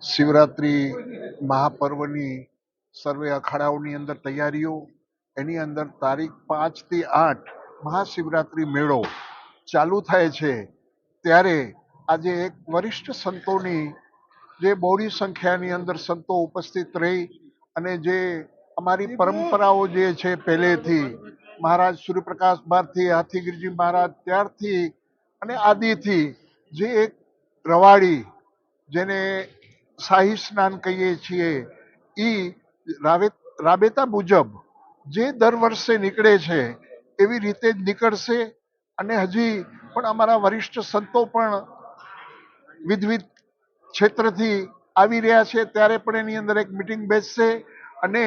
શિવરાત્રી મહાપર્વની સર્વે અખાડાઓની અંદર તૈયારીઓ, એની અંદર તારીખ 5 થી 8 મહાશિવરાત્રી મેળો ચાલુ થાય છે. ત્યારે આજે એક વરિષ્ઠ સંતોની જે બહોળી સંખ્યાની અંદર સંતો ઉપસ્થિત રહી અને જે અમારી પરંપરાઓ જે છે પહેલેથી મહારાજ સૂર્યપ્રકાશ ભારતી હાથીગીરજી મહારાજ ત્યારથી અને આદિથી જે એક રવાડી જેને શાહી સ્નાન કહીએ છીએ એ રાબેતા મુજબ જે દર વર્ષે નીકળે છે એવી રીતે જ નીકળશે. અને હજી પણ અમારા વરિષ્ઠ સંતો પણ વિવિધ ક્ષેત્રથી આવી રહ્યા છે, ત્યારે પણ એની અંદર એક મિટિંગ બેસશે અને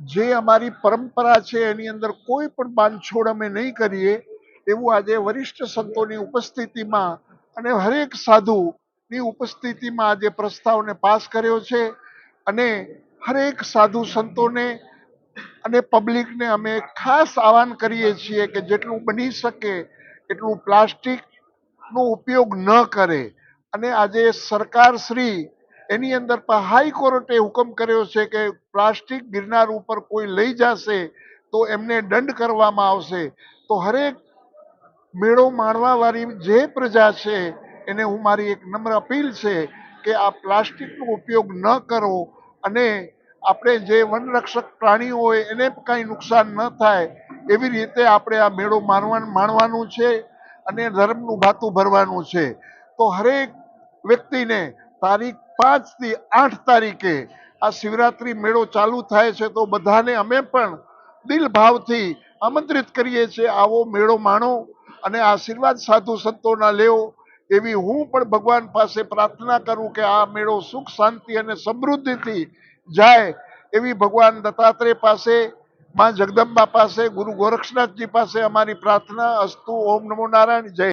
જે અમારી પરંપરા છે એની અંદર કોઈ પણ બાંધછોડ અમે નહીં કરીએ એવું આજે વરિષ્ઠ સંતોની ઉપસ્થિતિમાં અને હરેક સાધુની ઉપસ્થિતિમાં આજે પ્રસ્તાવને પાસ કર્યો છે. અને હરેક સાધુ સંતોને અને પબ્લિકને અમે ખાસ આહવાન કરીએ છીએ કે જેટલું બની શકે એટલું પ્લાસ્ટિકનો ઉપયોગ ન કરે. અને આજે સરકાર શ્રી એની અંદર પણ હાઈકોર્ટે હુકમ કર્યો છે કે પ્લાસ્ટિક ગિરનાર ઉપર કોઈ લઈ જશે તો એમને દંડ કરવામાં આવશે. તો હરેક મેળો માણવા વાળી જે પ્રજા છે એને હું મારી એક નમ્ર અપીલ છે કે આ પ્લાસ્ટિકનો ઉપયોગ ન કરો અને આપણે જે વનરક્ષક પ્રાણીઓ હોય એને કાંઈ નુકસાન ન થાય એવી રીતે આપણે આ મેળો માણવાનું છે અને ધર્મનું ભાતું ભરવાનું છે. તો હરેક વ્યક્તિને તારીખ 5 થી 8 તારીખે આ શિવરાત્રી મેળો ચાલુ થાય છે, તો બધાને અમે પણ દિલ ભાવથી આમંત્રિત કરીએ છીએ, આવો મેળો માણો અને આશીર્વાદ સાધુ સંતોના લેવો. એવી હું પણ ભગવાન પાસે પ્રાર્થના કરું કે આ મેળો સુખ શાંતિ અને સમૃદ્ધિથી જાય એવી ભગવાન દત્તાત્રેય પાસે, માં જગદંબા પાસે, ગુરુ ગોરક્ષનાથજી પાસે અમારી પ્રાર્થના. અસ્તુ. ઓમ નમો નારાયણ. જય